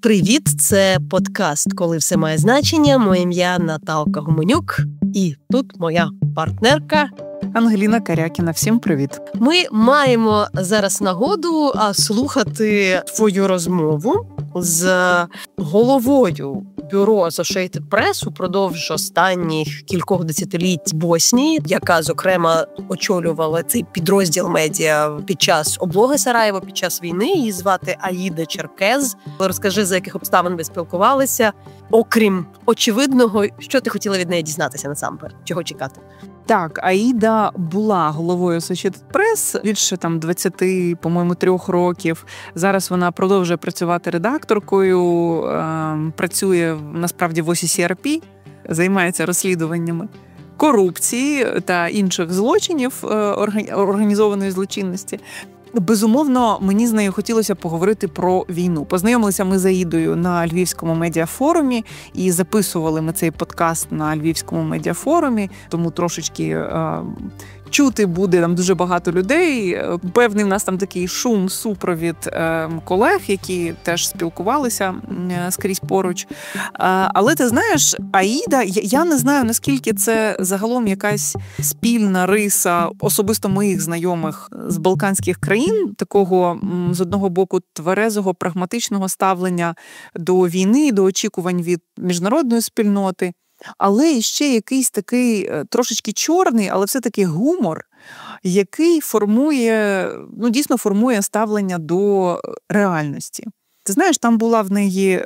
Привіт, це подкаст «Коли все має значення». Моє ім'я Наталка Гуменюк. І тут моя партнерка Ангеліна Карякіна. Всім привіт. Ми маємо зараз нагоду слухати твою розмову з головою бюро Associated Press упродовж останніх кількох десятиліть Боснії, яка, зокрема, очолювала цей підрозділ медіа під час облоги Сараєва, під час війни. Її звати Аида Ćerkez. Розкажи, за яких обставин ви спілкувалися. Окрім очевидного, що ти хотіла від неї дізнатися насамперед? Чого чекати? Так, Аїда була головою Associated Press більше 20, по-моєму, 3 років. Зараз вона продовжує працювати редакторкою, працює насправді в OCCRP, займається розслідуваннями корупції та інших злочинів, організованої злочинності. Безумовно, мені з нею хотілося поговорити про війну. Познайомилися ми з Аїдою на Львівському медіафорумі і записували ми цей подкаст на Львівському медіафорумі, тому трошечки чути буде там дуже багато людей. Певний в нас там такий шум, супровід колег, які теж спілкувалися скрізь поруч. Але ти знаєш, Аїда, я не знаю, наскільки це загалом якась спільна риса особисто моїх знайомих з балканських країн, такого, з одного боку, тверезого, прагматичного ставлення до війни, до очікувань від міжнародної спільноти. Але ще якийсь такий трошечки чорний, але все-таки гумор, який дійсно формує ставлення до реальності. Ти знаєш, там була в неї,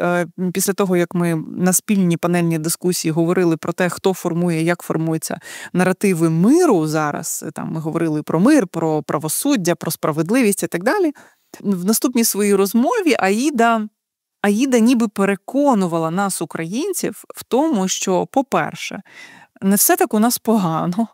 після того, як ми на спільній панельній дискусії говорили про те, хто формує, як формуються наративи миру зараз, там ми говорили про мир, про правосуддя, про справедливість і так далі. В наступній своїй розмові Аїда ніби переконувала нас, українців, в тому, що, по-перше, не все так у нас погано.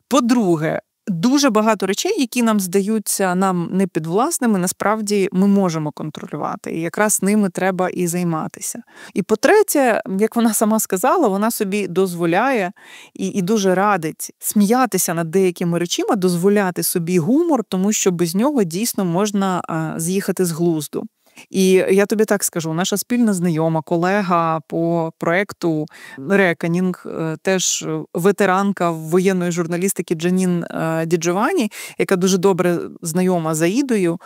По-друге, дуже багато речей, які нам здаються нам непідвласними, насправді ми можемо контролювати. І якраз ними треба і займатися. І по-третє, як вона сама сказала, вона собі дозволяє і дуже радить сміятися над деякими речами, дозволяти собі гумор, тому що без нього дійсно можна з'їхати з глузду. І я тобі так скажу, наша спільна знайома, колега по проєкту «Реконінг», теж ветеранка воєнної журналістики Джанін Діджовані, яка дуже добре знайома з Аїдою.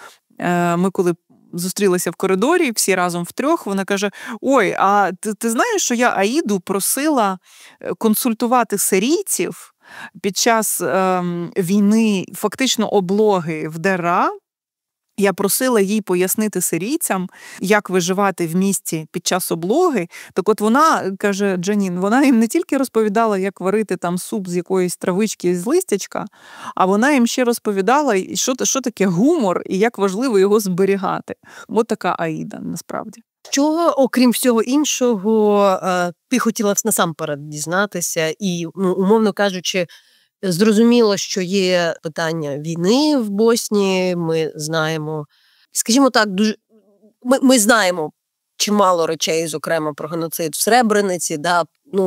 Ми коли зустрілися в коридорі, всі разом втрьох, вона каже: «Ой, а ти знаєш, що я Аїду просила консультувати сирійців під час війни, фактично облоги в ДРА? Я просила їй пояснити сирійцям, як виживати в місті під час облоги. Так от вона, каже Джанін, вона їм не тільки розповідала, як варити там суп з якоїсь травички з листячка, а вона їм ще розповідала, що таке гумор і як важливо його зберігати». От така Аїда, насправді. Що, окрім всього іншого, ти хотіла насамперед дізнатися і, умовно кажучи, зрозуміло, що є питання війни в Боснії, ми знаємо, скажімо так, ми знаємо чимало речей, зокрема про геноцид в Сребрениці, да?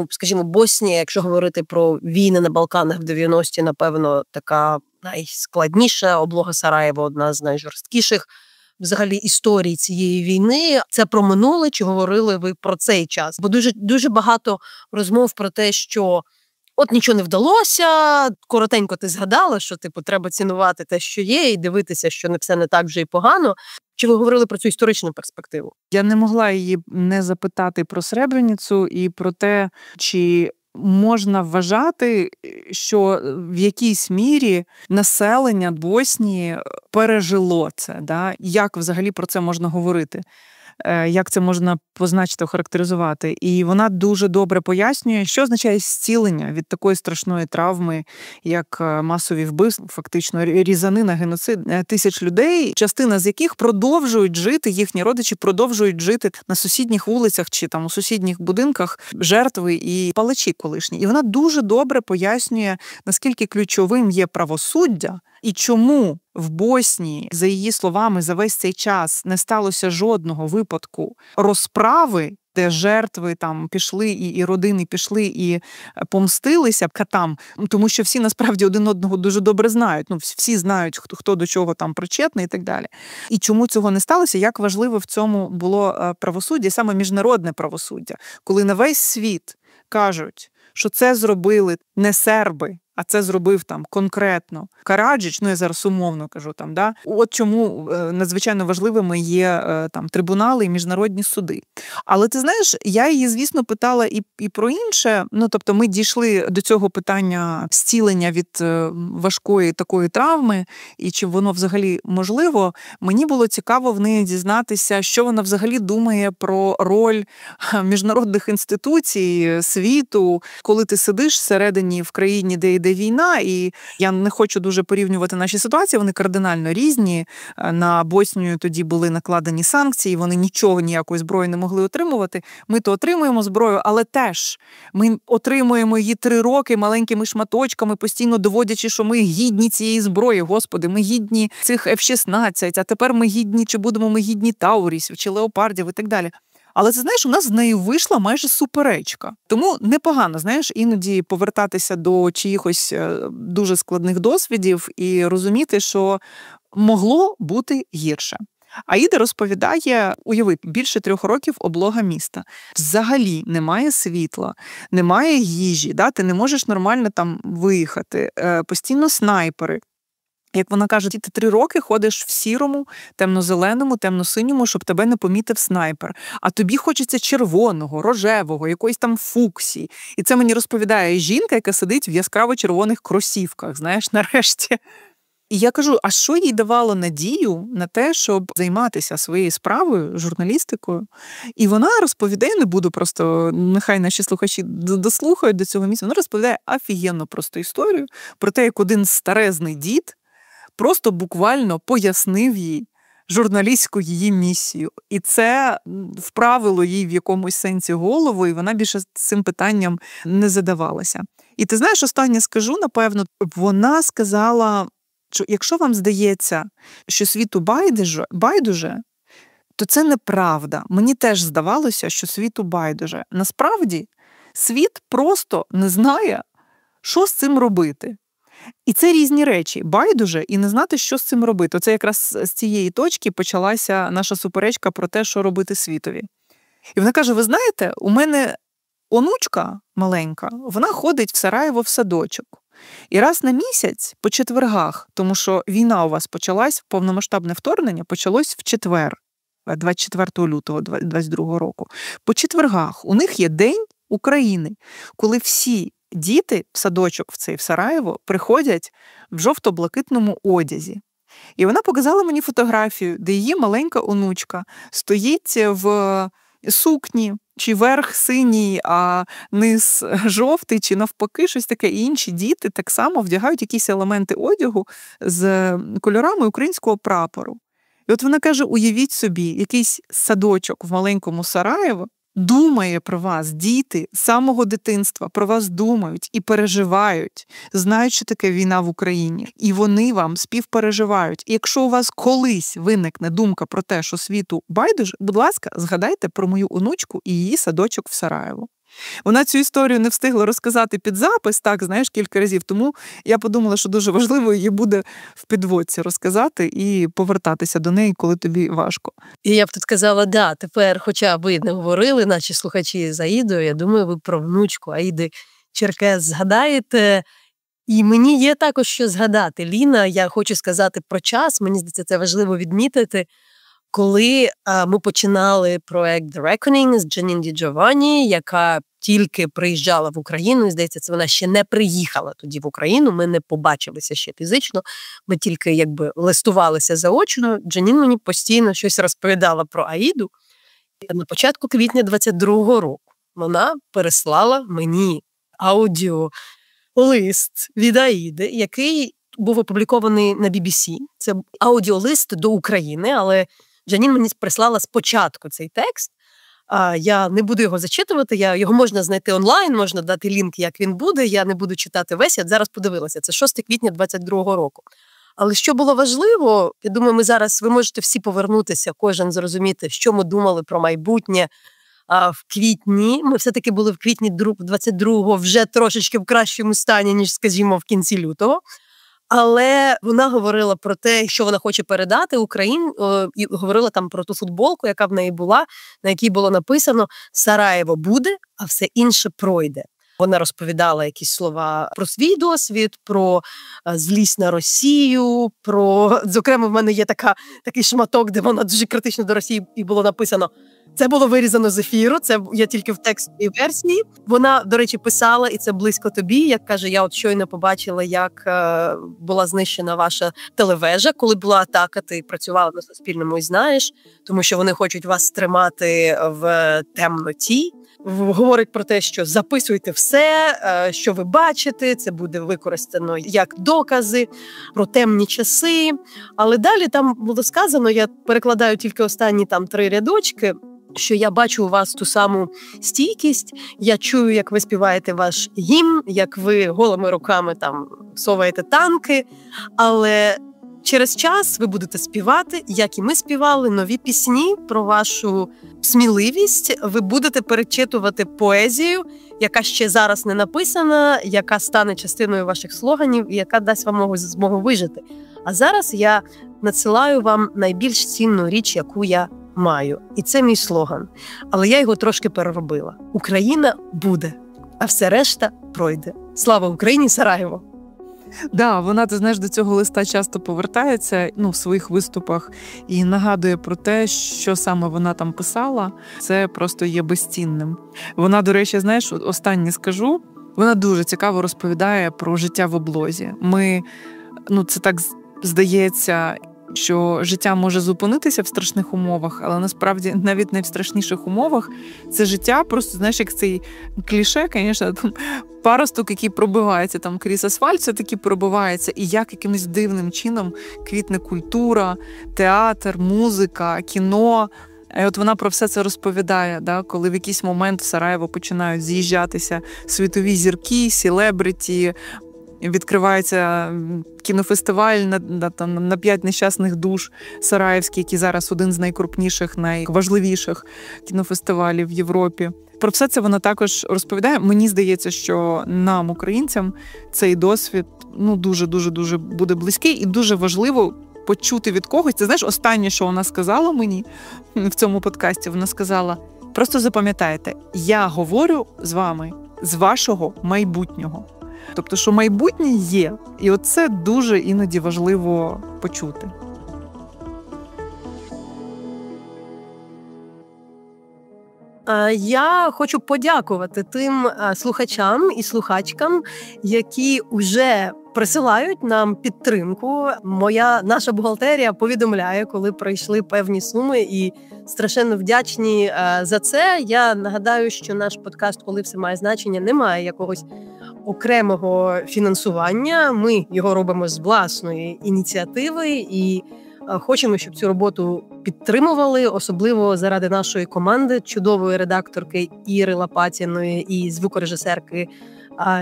Скажімо, Боснія, якщо говорити про війни на Балканах в 90-ті, напевно, така найскладніша, облога Сараєва одна з найжорсткіших взагалі історій цієї війни. Це про минуле, чи говорили ви про цей час? Бо дуже багато розмов про те, що от нічого не вдалося, коротенько ти згадала, що треба цінувати те, що є, і дивитися, що не все не так вже й погано. Чи ви говорили про цю історичну перспективу? Я не могла її не запитати про Сребреницю і про те, чи можна вважати, що в якійсь мірі населення Боснії пережило це. Да? Як взагалі про це можна говорити? Як це можна позначити, охарактеризувати. І вона дуже добре пояснює, що означає зцілення від такої страшної травми, як масові вбивства, фактично різанина, геноцид тисяч людей, частина з яких продовжують жити, їхні родичі продовжують жити на сусідніх вулицях чи там у сусідніх будинках, жертви і палачі колишні. І вона дуже добре пояснює, наскільки ключовим є правосуддя І чому в Боснії, за її словами, за весь цей час не сталося жодного випадку розправи, де жертви там пішли і родини пішли і помстилися катам, тому що всі насправді один одного дуже добре знають. Всі знають, хто до чого там причетний і так далі. І чому цього не сталося? Як важливо в цьому було правосуддя, саме міжнародне правосуддя, коли на весь світ кажуть, що це зробили не серби, а це зробив там конкретно Караджич, я зараз умовно кажу там, да? От чому надзвичайно важливими є там трибунали і міжнародні суди. Але ти знаєш, я її, звісно, питала і про інше. Тобто ми дійшли до цього питання зцілення від важкої такої травми, і чи воно взагалі можливо. Мені було цікаво в неї дізнатися, що вона взагалі думає про роль міжнародних інституцій, світу, коли ти сидиш всередині в країні, де йде війна, і я не хочу дуже порівнювати наші ситуації, вони кардинально різні. На Боснію тоді були накладені санкції, вони нічого, ніякої зброї не могли отримувати. Ми то отримуємо зброю, але теж ми отримуємо її 3 роки маленькими шматочками, постійно доводячи, що ми гідні цієї зброї, господи, ми гідні цих F-16, а тепер ми гідні, чи будемо ми гідні Таурісів, чи Леопардів і так далі. Але ти знаєш, у нас з нею вийшла майже суперечка. Тому непогано, знаєш, іноді повертатися до чиїхось дуже складних досвідів і розуміти, що могло бути гірше. Аїда розповідає, уяви, більше 3 років облога міста. Взагалі немає світла, немає їжі, да? Ти не можеш нормально там виїхати, постійно снайпери. Як вона каже, ти 3 роки ходиш в сірому, темно-зеленому, темно-синьому, щоб тебе не помітив снайпер. А тобі хочеться червоного, рожевого, якоїсь там фуксії. І це мені розповідає жінка, яка сидить в яскраво-червоних кросівках, знаєш, нарешті. І я кажу, а що їй давало надію на те, щоб займатися своєю справою, журналістикою? І вона розповідає, не буду просто, нехай наші слухачі дослухають до цього місця, вона розповідає офігенну просто історію про те, як один старезний дід просто буквально пояснив їй журналістську її місію. І це вправило їй в якомусь сенсі голову, і вона більше цим питанням не задавалася. І ти знаєш, останнє скажу, напевно, вона сказала, що якщо вам здається, що світу байдуже, то це неправда. Мені теж здавалося, що світу байдуже. Насправді, світ просто не знає, що з цим робити. І це різні речі. Байдуже і не знати, що з цим робити. Оце якраз з цієї точки почалася наша суперечка про те, що робити світові. І вона каже, ви знаєте, у мене онучка маленька, вона ходить в Сараєво в садочок. І раз на місяць по четвергах, тому що війна у вас почалась, повномасштабне вторгнення почалось в четвер, 24 лютого 2022 року. По четвергах у них є День України, коли всі діти в садочок в Сараєво приходять в жовто-блакитному одязі. І вона показала мені фотографію, де її маленька онучка стоїть в сукні, чи верх синій, а низ жовтий, чи навпаки, щось таке. І інші діти так само вдягають якісь елементи одягу з кольорами українського прапору. І от вона каже, уявіть собі, якийсь садочок в маленькому Сараєво думає про вас, діти з самого дитинства про вас думають і переживають, знають, що таке війна в Україні. І вони вам співпереживають. І якщо у вас колись виникне думка про те, що світу байдуже, будь ласка, згадайте про мою онучку і її садочок в Сараєво. Вона цю історію не встигла розказати під запис, так, знаєш, кілька разів. Тому я подумала, що дуже важливо її буде в підводці розказати і повертатися до неї, коли тобі важко. І я б тут казала, да, тепер, хоча ви не говорили, наші слухачі з Аїдою, я думаю, ви про внучку Аїди Ćerkez згадаєте. І мені є також що згадати. Ліна, я хочу сказати про час, мені здається, це важливо відмітити. Коли ми починали проект The Reckoning з Janine Di Giovanni, яка тільки приїжджала в Україну, і, здається, це вона ще не приїхала тоді в Україну, ми не побачилися ще фізично, ми тільки якби листувалися заочно. Джанін мені постійно щось розповідала про Аїду. І на початку квітня 22-го року вона переслала мені аудіолист від Аїди, який був опублікований на BBC. Це аудіолист до України, але Джанін мені прислала спочатку цей текст. Я не буду його зачитувати, його можна знайти онлайн, можна дати лінк, як він буде, я не буду читати весь, я зараз подивилася. Це 6 квітня 22-го року. Але що було важливо, я думаю, ви можете всі повернутися, кожен зрозуміти, що ми думали про майбутнє в квітні. Ми все-таки були в квітні 22-го вже трошечки в кращому стані, ніж, скажімо, в кінці лютого. Але вона говорила про те, що вона хоче передати Україні, і говорила там про ту футболку, яка в неї була, на якій було написано «Сараєво буде, а все інше пройде». Вона розповідала якісь слова про свій досвід, про злість на Росію, зокрема, в мене є такий шматок, де вона дуже критично до Росії, і було написано, це було вирізано з ефіру, це я тільки в текстовій версії. Вона, до речі, писала, і це близько тобі, як каже, я от щойно побачила, як була знищена ваша телевежа, коли була атака, ти працювала на Суспільному і знаєш, тому що вони хочуть вас тримати в темноті. Говорить про те, що записуйте все, що ви бачите, це буде використано як докази про темні часи. Але далі там було сказано, я перекладаю тільки останні 3 рядочки, що я бачу у вас ту саму стійкість, я чую, як ви співаєте ваш гімн, як ви голими руками соваєте танки, але через час ви будете співати, як і ми співали, нові пісні про вашу сміливість. Ви будете перечитувати поезію, яка ще зараз не написана, яка стане частиною ваших слоганів і яка дасть вам змогу вижити. А зараз я надсилаю вам найбільш цінну річ, яку я маю. І це мій слоган. Але я його трошки переробила. Україна буде, а все решта пройде. Слава Україні, Сараєво! Да, вона, ти знаєш, до цього листа часто повертається, в своїх виступах і нагадує про те, що саме вона там писала. Це просто є безцінним. Вона, до речі, знаєш, останнє скажу, вона дуже цікаво розповідає про життя в облозі. Це так здається, що життя може зупинитися в страшних умовах, але насправді навіть не в страшніших умовах це життя просто, знаєш, як цей кліше, звісно, паросток, який пробивається крізь асфальт, все таки пробивається, і як якимось дивним чином квітне культура, театр, музика, кіно. І от вона про все це розповідає, коли в якийсь момент в Сараєво починають з'їжджатися світові зірки, селебриті, відкривається кінофестиваль на 5 нещасних душ сараївський, який зараз один з найкрупніших, найважливіших кінофестивалів в Європі. Про все це вона також розповідає. Мені здається, що нам, українцям, цей досвід дуже-дуже-дуже буде близький і дуже важливо почути від когось. Це, знаєш, останнє, що вона сказала мені в цьому подкасті, вона сказала, просто запам'ятайте, я говорю з вами з вашого майбутнього. Тобто, що майбутнє є. І оце дуже іноді важливо почути. Я хочу подякувати тим слухачам і слухачкам, які вже присилають нам підтримку. Наша бухгалтерія повідомляє, коли прийшли певні суми, і страшенно вдячні за це. Я нагадаю, що наш подкаст «Коли все має значення» не має якогось окремого фінансування. Ми його робимо з власної ініціативи і хочемо, щоб цю роботу підтримували, особливо заради нашої команди, чудової редакторки Іри Лопатіної і звукорежисерки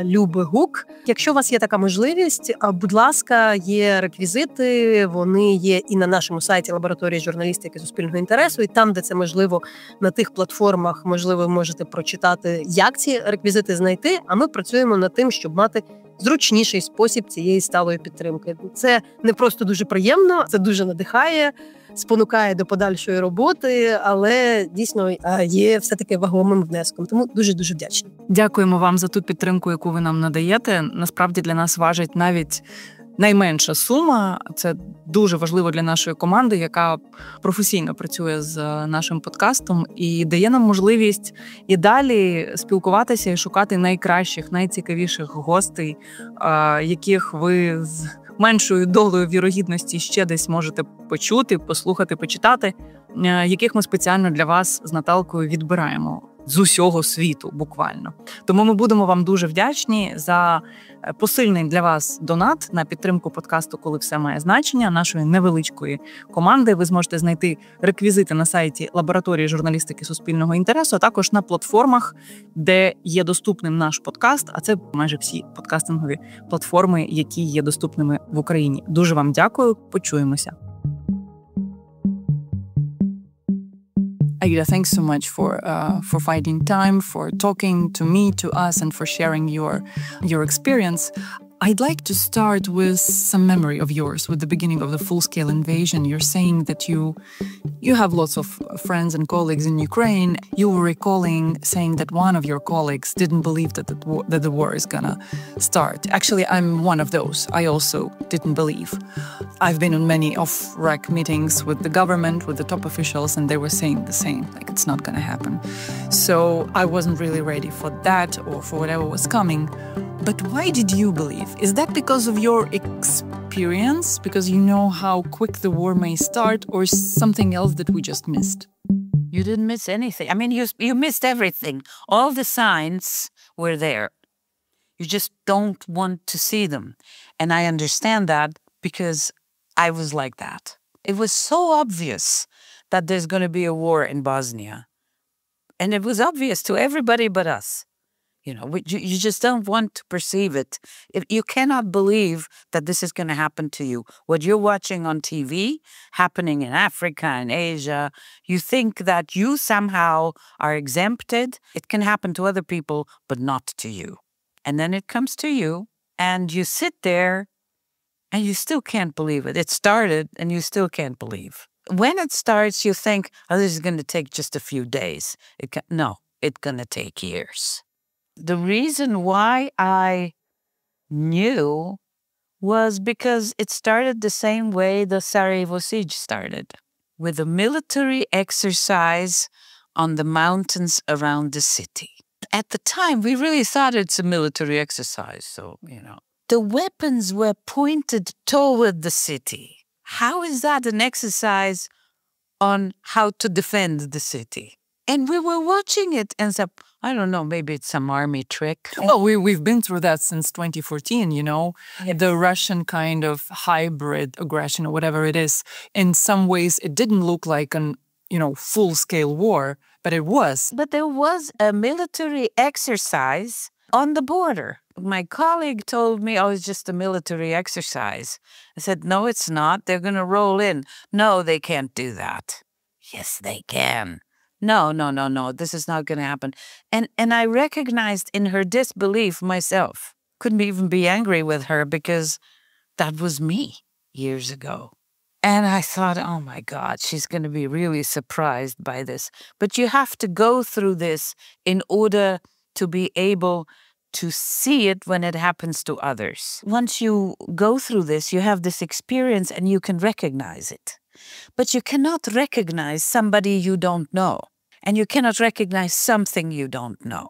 Люби Гук. Якщо у вас є така можливість, будь ласка, є реквізити, вони є і на нашому сайті лабораторії журналістики суспільного інтересу, і там, де це можливо, на тих платформах, можливо, ви можете прочитати, як ці реквізити знайти, а ми працюємо над тим, щоб мати зручніший спосіб цієї сталої підтримки. Це не просто дуже приємно, це дуже надихає, спонукає до подальшої роботи, але дійсно є все-таки вагомим внеском. Тому дуже-дуже вдячні. Дякуємо вам за ту підтримку, яку ви нам надаєте. Насправді для нас важить навіть найменша сума. Це дуже важливо для нашої команди, яка професійно працює з нашим подкастом і дає нам можливість і далі спілкуватися і шукати найкращих, найцікавіших гостей, яких ви з меншою долею вірогідності ще десь можете почути, послухати, почитати, яких ми спеціально для вас з Наталкою відбираємо. з усього світу, буквально. Тому ми будемо вам дуже вдячні за посильний для вас донат на підтримку подкасту «Коли все має значення», нашої невеличкої команди. Ви зможете знайти реквізити на сайті Лабораторії журналістики суспільного інтересу, а також на платформах, де є доступним наш подкаст, а це майже всі подкастингові платформи, які є доступними в Україні. Дуже вам дякую, почуємося. Aida, thanks so much for finding time, for talking to me, to us, and for sharing your experience. I'd like to start with some memory of yours, with the beginning of the full-scale invasion. You're saying that you have lots of friends and colleagues in Ukraine. You were recalling saying that one of your colleagues didn't believe that the war is gonna start. Actually, I'm one of those. I also didn't believe. I've been on many off-rec meetings with the government, with the top officials, and they were saying the same, like it's not gonna happen. So I wasn't really ready for that or for whatever was coming. But why did you believe? Is that because of your experience? Because you know how quick the war may start, or something else that we just missed? You didn't miss anything. I mean, you missed everything. All the signs were there. You just don't want to see them. And I understand that because I was like that. It was so obvious that there's going to be a war in Bosnia. And it was obvious to everybody but us. You know, you just don't want to perceive it. If you cannot believe that this is going to happen to you. What you're watching on TV, happening in Africa and Asia, you think that you somehow are exempted. It can happen to other people, but not to you. And then it comes to you, and you sit there, and you still can't believe it. It started, and you still can't believe. When it starts, you think, oh, this is going to take just a few days. No, it's going to take years. The reason why I knew was because it started the same way the Sarajevo siege started, with a military exercise on the mountains around the city. At the time, we really thought it's a military exercise, so, you know. The weapons were pointed toward the city. How is that an exercise on how to defend the city? And we were watching it and said, I don't know, maybe it's some army trick. Well, we've been through that since 2014, you know, yes. The Russian kind of hybrid aggression or whatever it is. In some ways, it didn't look like an, you know, full-scale war, but it was. But there was a military exercise on the border. My colleague told me, oh, it's just a military exercise. I said, no, it's not. They're going to roll in. No, they can't do that. Yes, they can. No, this is not going to happen. And I recognized in her disbelief myself. Couldn't even be angry with her because that was me years ago. And I thought, oh my God, she's going to be really surprised by this. But you have to go through this in order to be able to see it when it happens to others. Once you go through this, you have this experience and you can recognize it. But you cannot recognize somebody you don't know. And you cannot recognize something you don't know.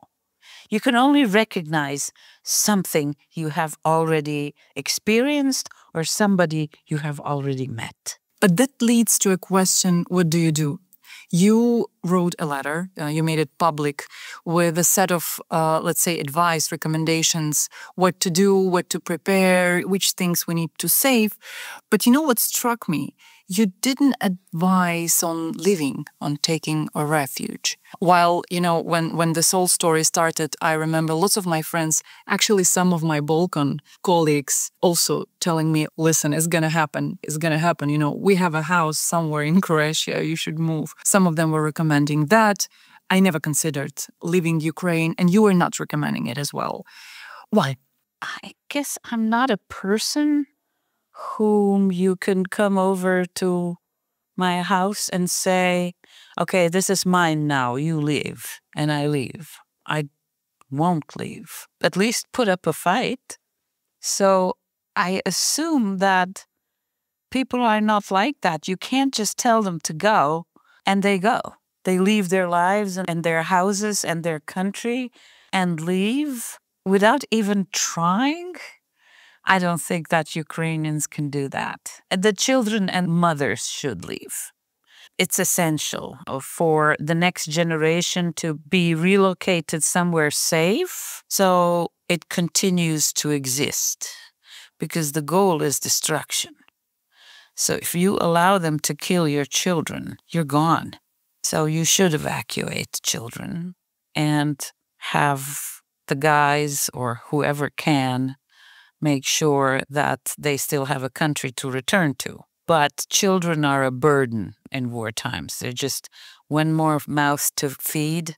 You can only recognize something you have already experienced or somebody you have already met. But that leads to a question, what do you do? You wrote a letter, you made it public with a set of, let's say, advice, recommendations, what to do, what to prepare, which things we need to save. But you know what struck me? You didn't advise on living, on taking a refuge. While, you know, when this whole story started, I remember lots of my friends, actually some of my Balkan colleagues also telling me, listen, it's going to happen. You know, we have a house somewhere in Croatia, you should move. Some of them were recommending that. I never considered leaving Ukraine, and you were not recommending it as well. Why? I guess I'm not a person whom you can come over to my house and say, okay, this is mine now, you leave, and I leave. I won't leave. At least put up a fight. So I assume that people are not like that. You can't just tell them to go, and they go. They leave their lives and their houses and their country and leave without even trying. I don't think that Ukrainians can do that. The children and mothers should leave. it's essential for the next generation to be relocated somewhere safe so it continues to exist, because the goal is destruction. So if you allow them to kill your children, you're gone. So you should evacuate children and have the guys or whoever can make sure that they still have a country to return to. But children are a burden in war times. They're just one more mouth to feed.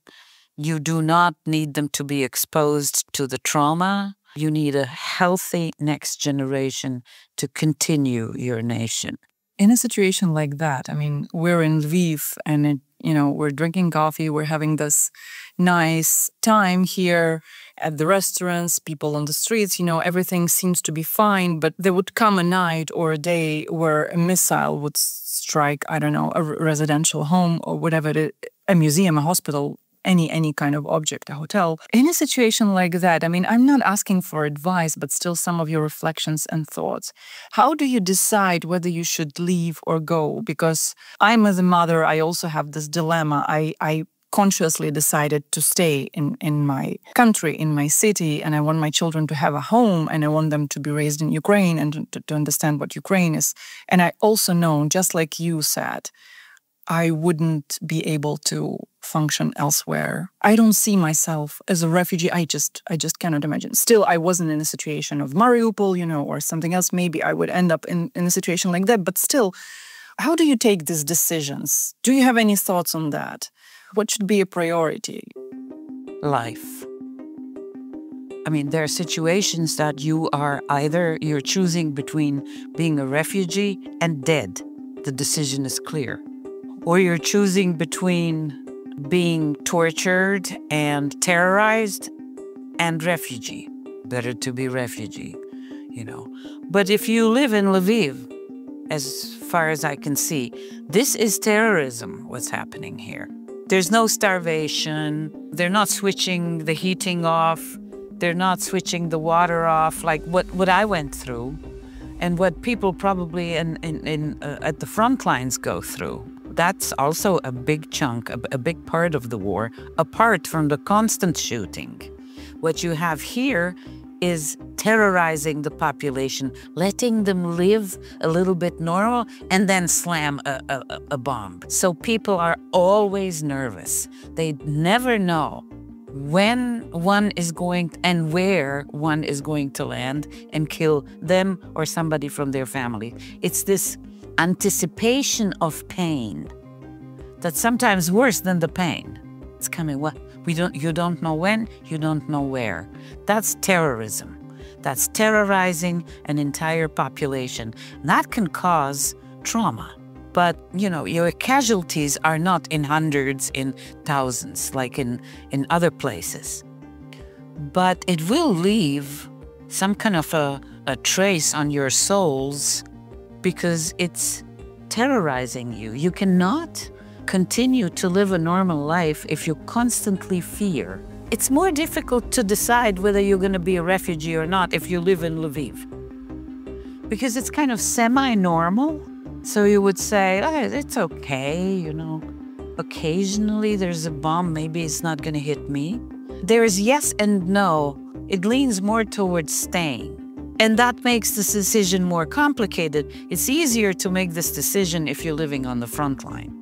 You do not need them to be exposed to the trauma. You need a healthy next generation to continue your nation. In a situation like that, I mean, we're in Lviv and, we're drinking coffee, we're having this nice time here at the restaurants, people on the streets, everything seems to be fine, but there would come a night or a day where a missile would strike, I don't know, a residential home or whatever, a museum, a hospital, any kind of object, a hotel. In a situation like that, I mean, I'm not asking for advice, but still some of your reflections and thoughts. How do you decide whether you should leave or go? Because I'm, as a mother, I also have this dilemma. I consciously decided to stay in my country, in my city, and I want my children to have a home, and I want them to be raised in Ukraine and to understand what Ukraine is. And I also know, just like you said, I wouldn't be able to function elsewhere. I don't see myself as a refugee. I just cannot imagine. Still, I wasn't in a situation of Mariupol, or something else. Maybe I would end up in a situation like that. But still, how do you take these decisions? Do you have any thoughts on that? What should be a priority? Life. I mean, there are situations that you're choosing between being a refugee and dead. The decision is clear. Or you're choosing between being tortured and terrorized and refugee. Better to be refugee, But if you live in Lviv, as far as I can see, this is terrorism, what's happening here. There's no starvation. They're not switching the heating off. They're not switching the water off, like what I went through and what people probably at the front lines go through. That's also a big chunk, a big part of the war, apart from the constant shooting. What you have here is terrorizing the population, letting them live a little bit normal, and then slam a bomb. So people are always nervous. They never know when one is going and where one is going to land and kill them or somebody from their family. It's this anticipation of pain that's sometimes worse than the pain. It's coming. What? You don't know when, you don't know where. That's terrorism. That's terrorizing an entire population. That can cause trauma. But, your casualties are not in hundreds, in thousands, like in other places. But it will leave some kind of a trace on your souls because it's terrorizing you. You cannot continue to live a normal life if you constantly fear. It's more difficult to decide whether you're going to be a refugee or not if you live in Lviv. Because it's kind of semi-normal. So you would say, oh, it's okay, Occasionally there's a bomb, maybe it's not going to hit me. There is yes and no. It leans more towards staying. And that makes this decision more complicated. It's easier to make this decision if you're living on the front line.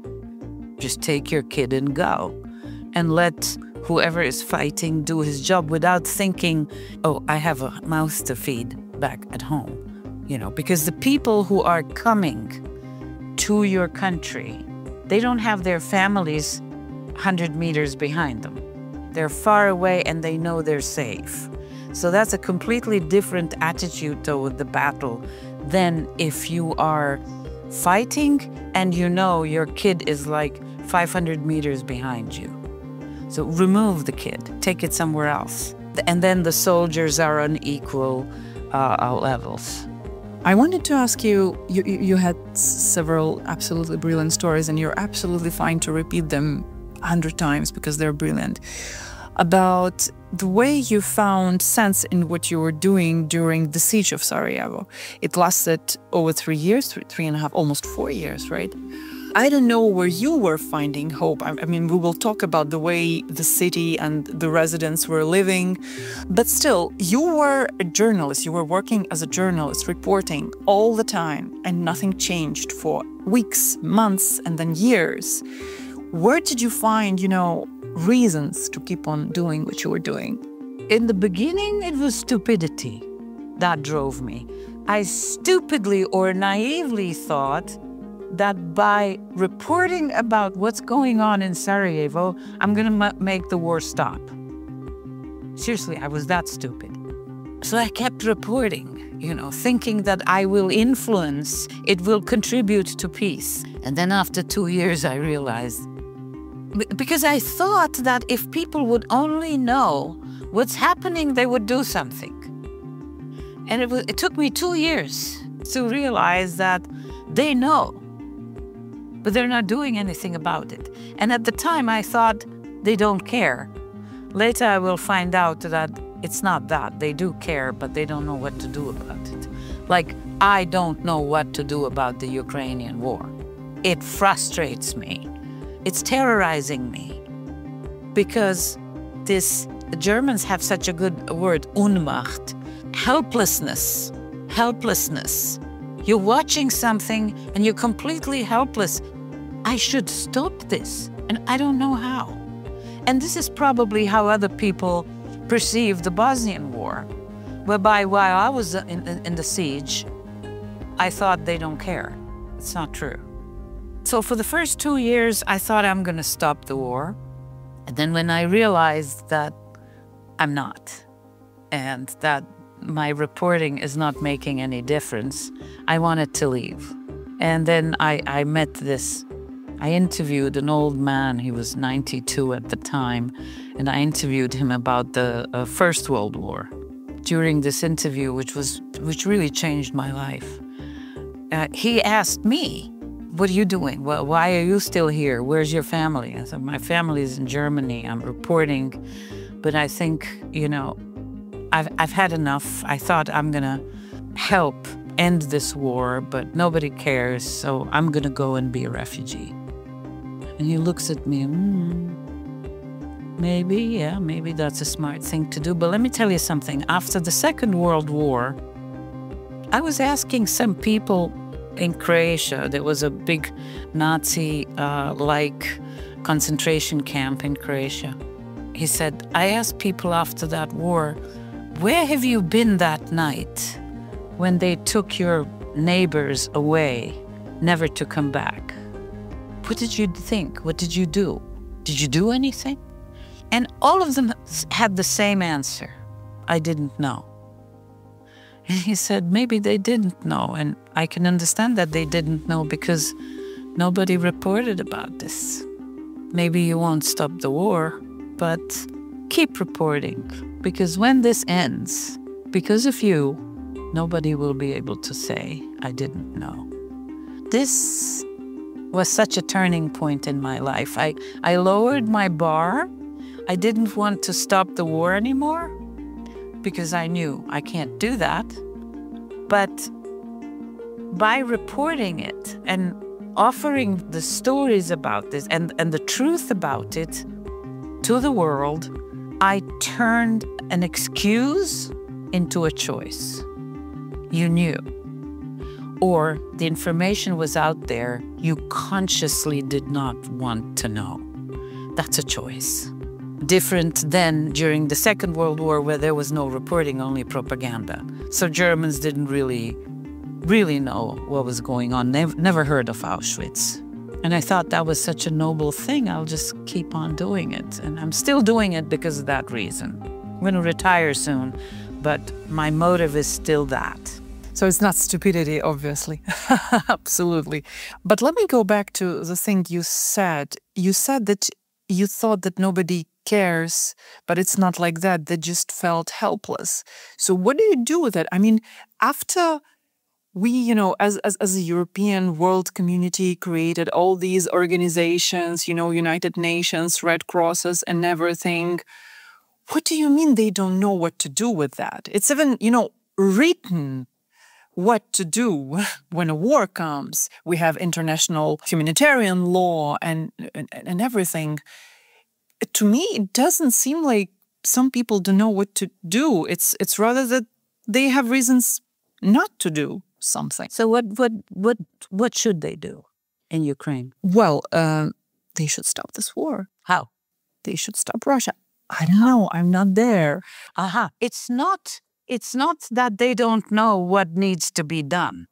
Just take your kid and go. And let whoever is fighting do his job without thinking, oh, I have a mouth to feed back at home. Because the people who are coming to your country, they don't have their families 100 meters behind them. They're far away and they know they're safe. So that's a completely different attitude toward the battle than if you are fighting and your kid is like 500 meters behind you. So remove the kid, take it somewhere else. And then the soldiers are on equal levels. I wanted to ask you, you had several absolutely brilliant stories, and you're absolutely fine to repeat them 100 times because they're brilliant, about the way you found sense in what you were doing during the siege of Sarajevo. It lasted over 3 years, 3.5, almost 4 years, right? I don't know where you were finding hope. I mean, we will talk about the way the city and the residents were living, but still, you were a journalist. You were working as a journalist, reporting all the time, and nothing changed for weeks, months, and then years. Where did you find, reasons to keep on doing what you were doing? In the beginning, it was stupidity that drove me. I stupidly or naively thought that by reporting about what's going on in Sarajevo, I'm going to make the war stop. Seriously, I was that stupid. So I kept reporting, thinking that I will influence, it will contribute to peace. And then after 2 years, I realized, because I thought that if people would only know what's happening, they would do something. And it took me 2 years to realize that they know, but they're not doing anything about it. And at the time, I thought they don't care. Later, I will find out that it's not that. They do care, but they don't know what to do about it. Like, I don't know what to do about the Ukrainian war. It frustrates me. It's terrorizing me. Because the Germans have such a good word, Ohnmacht, helplessness. Helplessness. You're watching something and you're completely helpless. I should stop this, and I don't know how. And this is probably how other people perceive the Bosnian war, whereby while I was in the siege, I thought they don't care. It's not true. So for the first 2 years, I thought I'm going to stop the war. And then when I realized that I'm not, and that my reporting is not making any difference, I wanted to leave. And then I interviewed an old man. He was 92 at the time, and I interviewed him about the First World War. During this interview, which really changed my life, he asked me, "What are you doing? Well, why are you still here? Where's your family?" I said, "My family is in Germany. I'm reporting, but I think, I've had enough. I thought I'm gonna help end this war, but nobody cares, so I'm gonna go and be a refugee." And he looks at me, maybe that's a smart thing to do. But let me tell you something. After the Second World War, I was asking some people in Croatia. There was a big Nazi-like concentration camp in Croatia. He said, I asked people after that war, where have you been that night when they took your neighbors away, never to come back? What did you think? What did you do? Did you do anything? And all of them had the same answer. I didn't know. And he said, maybe they didn't know. And I can understand that they didn't know because nobody reported about this. Maybe you won't stop the war, but keep reporting. Because when this ends, because of you, nobody will be able to say, I didn't know. This was such a turning point in my life. I lowered my bar. I didn't want to stop the war anymore because I knew I can't do that. But by reporting it and offering the stories about this and the truth about it to the world, I turned an excuse into a choice. You knew. Or the information was out there you consciously did not want to know. That's a choice. Different than during the Second World War, where there was no reporting, only propaganda. So Germans didn't really know what was going on. They've never heard of Auschwitz. And I thought that was such a noble thing. I'll just keep on doing it. And I'm still doing it because of that reason. I'm going to retire soon, but my motive is still that. So it's not stupidity, obviously. Absolutely. But let me go back to the thing you said. You said that you thought that nobody cares, but it's not like that. They just felt helpless. So what do you do with it? I mean, after we, as a European world community created all these organizations, United Nations, Red Crosses and everything, what do you mean they don't know what to do with that? It's even, written. what to do when a war comes. We have international humanitarian law and everything. To me, it doesn't seem like some people don't know what to do. It's rather that they have reasons not to do something. So what should they do in Ukraine? Well, they should stop this war. How? They should stop Russia. I don't know. I'm not there. Aha. It's not that they don't know what needs to be done.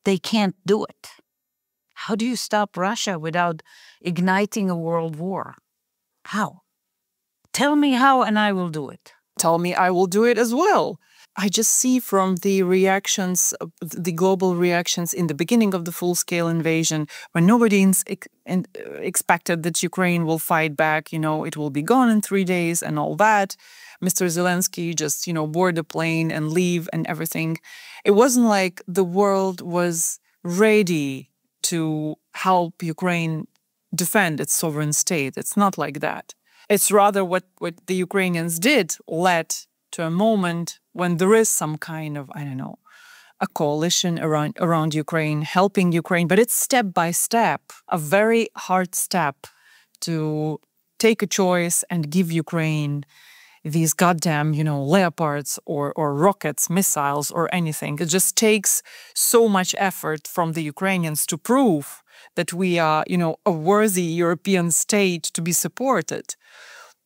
They can't do it. How do you stop Russia without igniting a world war? How? Tell me how and I will do it. Tell me, I will do it as well. I just see from the reactions, the global reactions in the beginning of the full-scale invasion, when nobody expected that Ukraine will fight back, it will be gone in 3 days and all that. Mr. Zelensky just, board a plane and leave and everything. It wasn't like the world was ready to help Ukraine defend its sovereign state. It's not like that. It's rather what the Ukrainians did led to a moment when there is some kind of, a coalition around Ukraine, helping Ukraine. But it's step by step, a very hard step to take a choice and give Ukraine these goddamn, Leopards or rockets, missiles or anything. It just takes so much effort from the Ukrainians to prove that we are, a worthy European state to be supported.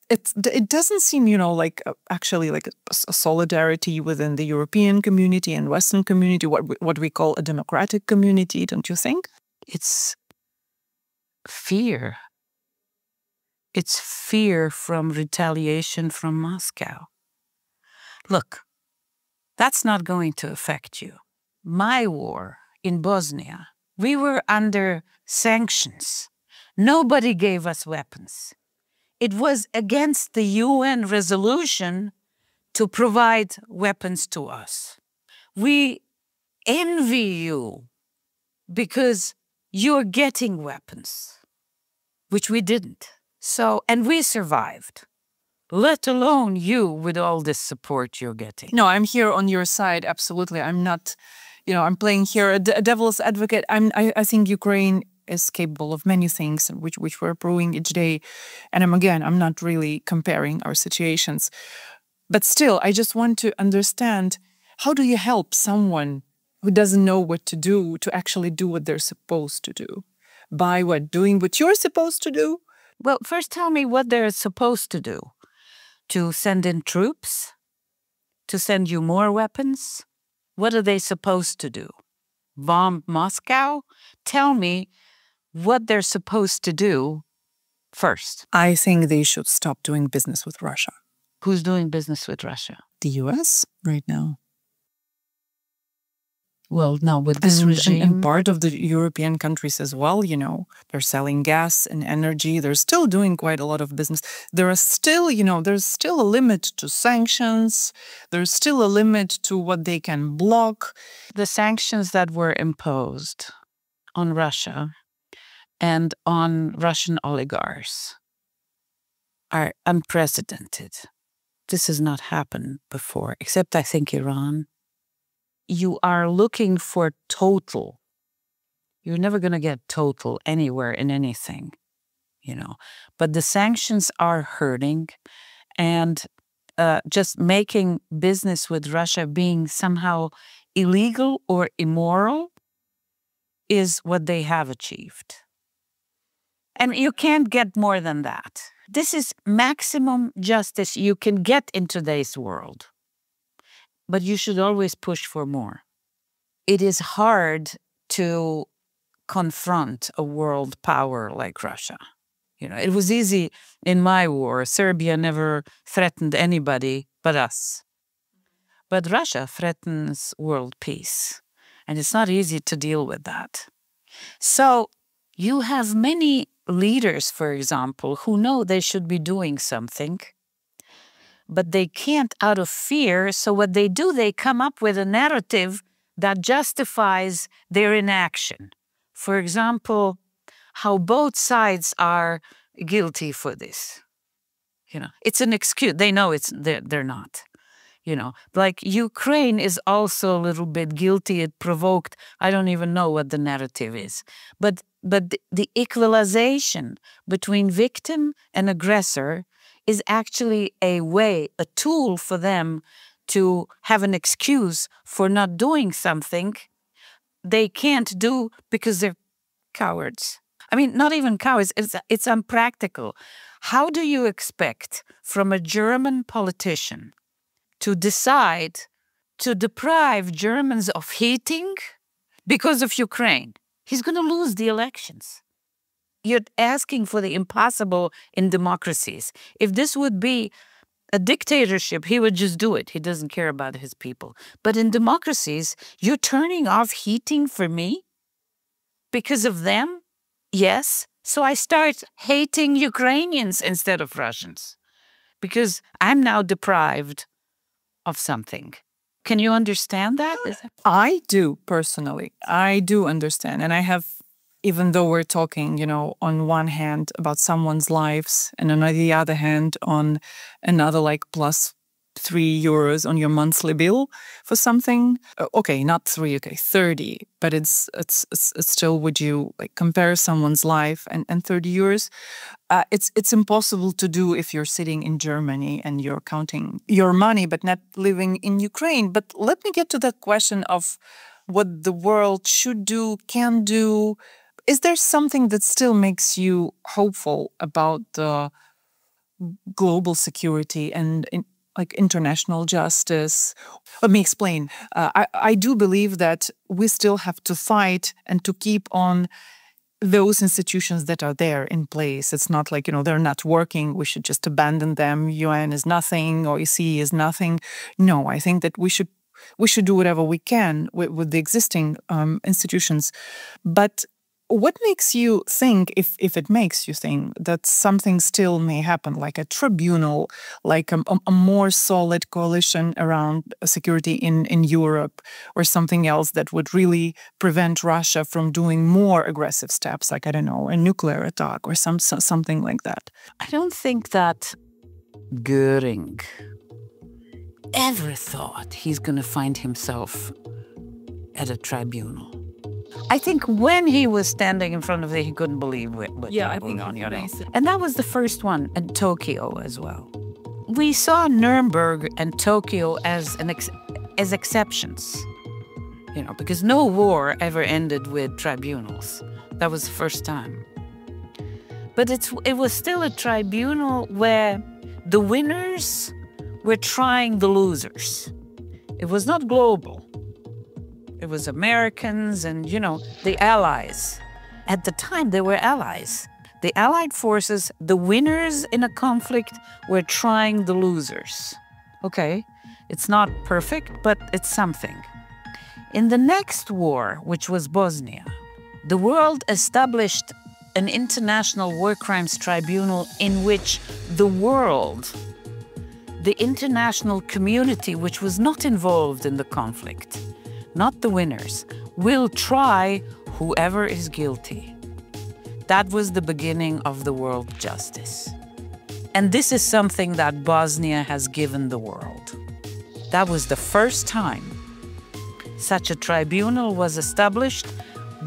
It doesn't seem, like actually like a solidarity within the European community and Western community, what we call a democratic community, don't you think? It's fear. It's fear from retaliation from Moscow. Look, that's not going to affect you. My war in Bosnia, we were under sanctions. Nobody gave us weapons. It was against the UN resolution to provide weapons to us. We envy you because you're getting weapons, which we didn't. So, and we survived, let alone you with all this support you're getting. No, I'm here on your side, absolutely. I'm not, I'm playing here a devil's advocate. I think Ukraine is capable of many things, which we're proving each day. And I'm not really comparing our situations. But still, I just want to understand, how do you help someone who doesn't know what to do to actually do what they're supposed to do? By what? Doing what you're supposed to do? Well, first tell me what they're supposed to do. To send in troops? To send you more weapons? What are they supposed to do? Bomb Moscow? Tell me what they're supposed to do first. I think they should stop doing business with Russia. Who's doing business with Russia? The US right now. Well, now with this regime... And part of the European countries as well, they're selling gas and energy. They're still doing quite a lot of business. There are still, there's still a limit to sanctions. There's still a limit to what they can block. The sanctions that were imposed on Russia and on Russian oligarchs are unprecedented. This has not happened before, except I think Iran. You are looking for total. You're never going to get total anywhere in anything, But the sanctions are hurting, and just making business with Russia being somehow illegal or immoral is what they have achieved. And you can't get more than that. This is maximum justice you can get in today's world. But you should always push for more. It is hard to confront a world power like Russia. It was easy in my war. Serbia never threatened anybody but us. But Russia threatens world peace. And it's not easy to deal with that. So you have many leaders, for example, who know they should be doing something, but they can't out of fear. So what they do, they come up with a narrative that justifies their inaction. For example, how both sides are guilty for this. It's an excuse. They know they're not. Like Ukraine is also a little bit guilty. It provoked, I don't even know what the narrative is. But the equalization between victim and aggressor is actually a tool for them to have an excuse for not doing something they can't do because they're cowards. I mean, not even cowards, it's unpractical. How do you expect from a German politician to decide to deprive Germans of heating because of Ukraine? He's going to lose the elections. You're asking for the impossible in democracies. If this would be a dictatorship, he would just do it. He doesn't care about his people. But in democracies, you're turning off heating for me because of them? Yes. So I start hating Ukrainians instead of Russians because I'm now deprived of something. Can you understand that? I do, personally. I do understand. And I have, even though we're talking, on one hand about someone's lives and on the other hand on another like plus €3 on your monthly bill for something. Okay, not 3, okay, 30. But it's still, would you like compare someone's life and €30? It's impossible to do if you're sitting in Germany and you're counting your money but not living in Ukraine. But let me get to that question of what the world should do, can do. Is there something that still makes you hopeful about the global security and like international justice? Let me explain. I do believe that we still have to fight and to keep on those institutions that are there in place. It's not like, they're not working, we should just abandon them. UN is nothing, OEC is nothing. No, I think that we should do whatever we can with the existing institutions. But what makes you think, if it makes you think, that something still may happen, like a tribunal, like a more solid coalition around security in Europe, or something else that would really prevent Russia from doing more aggressive steps, like, I don't know, a nuclear attack or something like that? I don't think that Göring ever thought he's going to find himself at a tribunal. I think when he was standing in front of it, he couldn't believe what was going on. And that was the first one in Tokyo as well. We saw Nuremberg and Tokyo as exceptions, because no war ever ended with tribunals. That was the first time. But it was still a tribunal where the winners were trying the losers. It was not global. It was Americans and, the Allies. At the time, they were allies. The Allied forces, the winners in a conflict, were trying the losers. Okay, it's not perfect, but it's something. In the next war, which was Bosnia, the world established an international war crimes tribunal in which the world, the international community, which was not involved in the conflict, not the winners, will try whoever is guilty. That was the beginning of the world justice. And this is something that Bosnia has given the world. That was the first time such a tribunal was established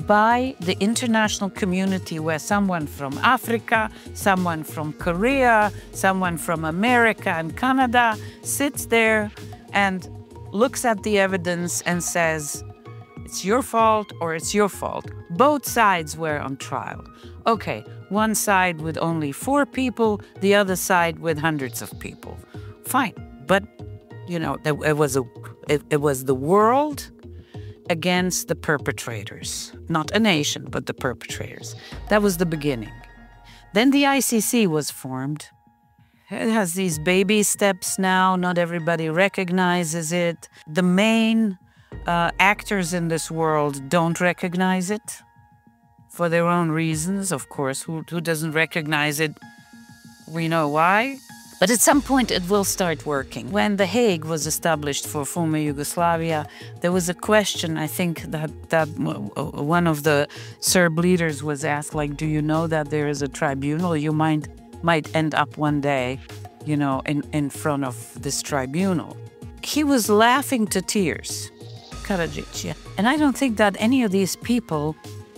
by the international community, where someone from Africa, someone from Korea, someone from America and Canada sits there and looks at the evidence and says, it's your fault or it's your fault. Both sides were on trial. Okay, one side with only 4 people, the other side with hundreds of people. Fine, but it was the world against the perpetrators. Not a nation, but the perpetrators. That was the beginning. Then the ICC was formed. It has these baby steps now. Not everybody recognizes it. The main actors in this world don't recognize it for their own reasons, of course. Who doesn't recognize it? We know why. But at some point it will start working. When The Hague was established for former Yugoslavia, there was a question, I think, that one of the Serb leaders was asked, like, do you know that there is a tribunal? You might end up one day, in front of this tribunal. he was laughing to tears, Karadzic, yeah. And I don't think that any of these people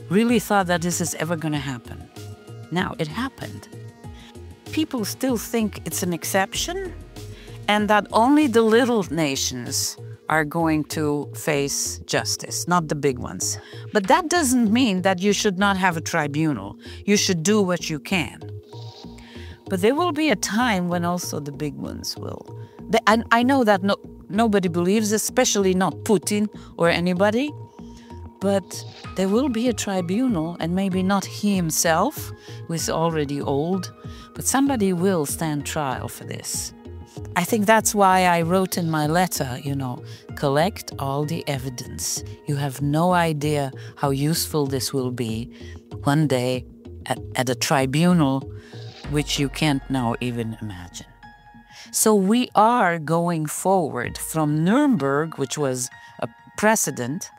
really thought that this is ever going to happen. Now, it happened. People still think it's an exception and that only the little nations are going to face justice, not the big ones. But that doesn't mean that you should not have a tribunal. You should do what you can. But there will be a time when also the big ones will. And I know that nobody believes, especially not Putin or anybody, but there will be a tribunal, and maybe not he himself, who is already old, but somebody will stand trial for this. I think that's why I wrote in my letter, collect all the evidence. You have no idea how useful this will be one day at a tribunal, which you can't now even imagine. So we are going forward from Nuremberg, which was a precedent.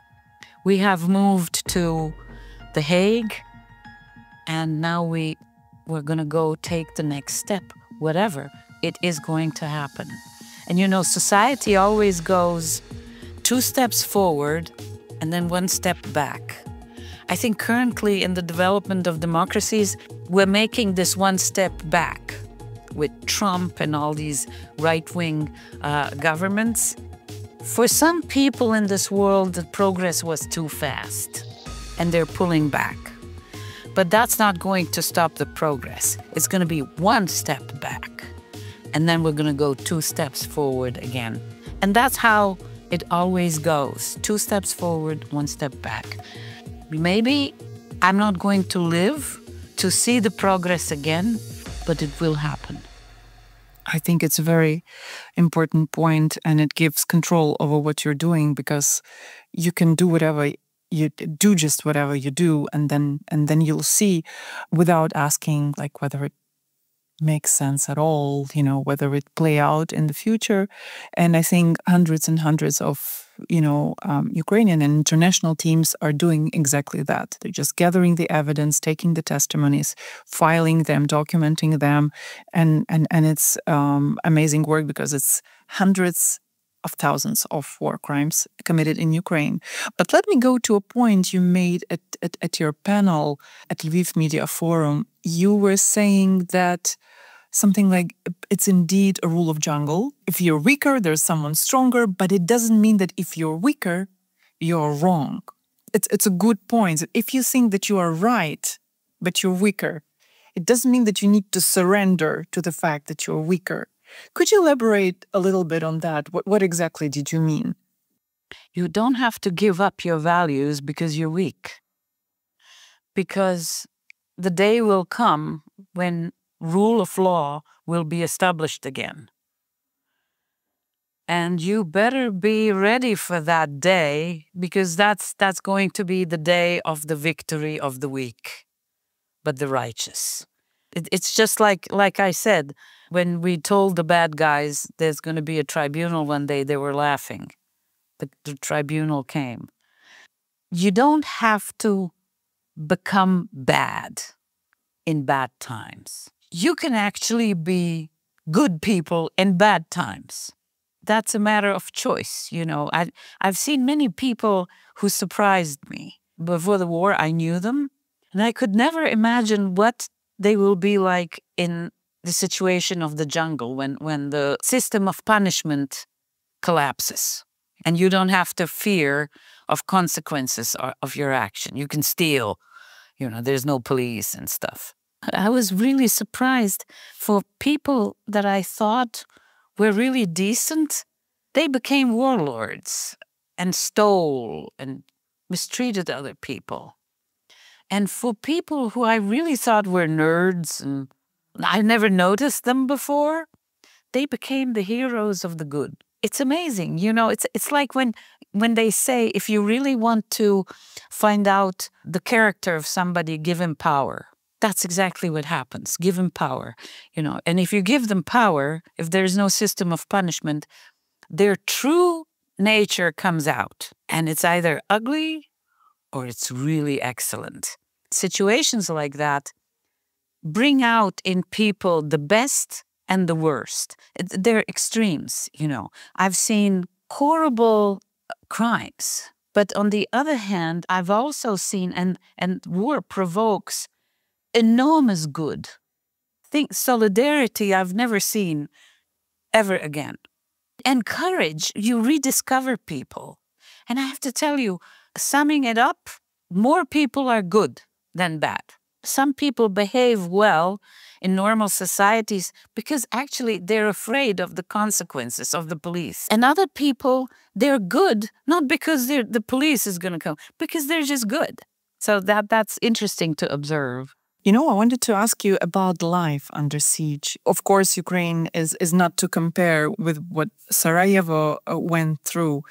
We have moved to The Hague, and now we're going to go take the next step, whatever. It is going to happen. And society always goes 2 steps forward and then 1 step back. I think currently in the development of democracies, we're making this 1 step back with Trump and all these right-wing governments. For some people in this world, the progress was too fast, and they're pulling back. But that's not going to stop the progress. It's going to be 1 step back. And then we're going to go 2 steps forward again. And that's how it always goes. 2 steps forward, 1 step back. Maybe I'm not going to live to see the progress again, but it will happen. I think it's a very important point, and it gives control over what you're doing, because you can do whatever you do, just whatever you do, and then you'll see, without asking whether it makes sense at all, whether it play out in the future. And I think hundreds and hundreds of, Ukrainian and international teams are doing exactly that. They're just gathering the evidence, taking the testimonies, filing them, documenting them. And it's amazing work, because it's hundreds of thousands of war crimes committed in Ukraine. But let me go to a point you made at your panel at Lviv Media Forum. You were saying that something like, it's indeed a rule of jungle. If you're weaker, there's someone stronger, but it doesn't mean that if you're weaker, you're wrong. It's a good point. If you think that you are right, but you're weaker, it doesn't mean that you need to surrender to the fact that you're weaker. Could you elaborate a little bit on that? What exactly did you mean? You don't have to give up your values because you're weak. Because the day will come when rule of law will be established again. And you better be ready for that day, because that's going to be the day of the victory of the weak, but the righteous. It's just like I said, when we told the bad guys there's going to be a tribunal one day, they were laughing. But the tribunal came. You don't have to become bad in bad times. You can actually be good people in bad times. That's a matter of choice, I've seen many people who surprised me. Before the war, I knew them, and I could never imagine what they will be like in the situation of the jungle when the system of punishment collapses, and you don't have to fear of consequences of your action. You can steal, there's no police and stuff. I was really surprised for people that I thought were really decent. They became warlords and stole and mistreated other people. And for people who I really thought were nerds and I never noticed them before, they became the heroes of the good. It's amazing, it's like when they say, if you really want to find out the character of somebody, give him power. That's exactly what happens. Give him power, And if you give them power, if there's no system of punishment, their true nature comes out. And it's either ugly or it's really excellent. Situations like that bring out in people the best and the worst. They're extremes, you know. I've seen horrible crimes. But on the other hand, I've also seen, and war provokes enormous good. Solidarity I've never seen ever again. And courage, you rediscover people. And I have to tell you, summing it up, more people are good than bad. Some people behave well in normal societies because actually they're afraid of the consequences of the police. And other people, they're good, not because the police is going to come, because they're just good. So that's interesting to observe. You know, I wanted to ask you about life under siege. Of course, Ukraine is not to compare with what Sarajevo went through.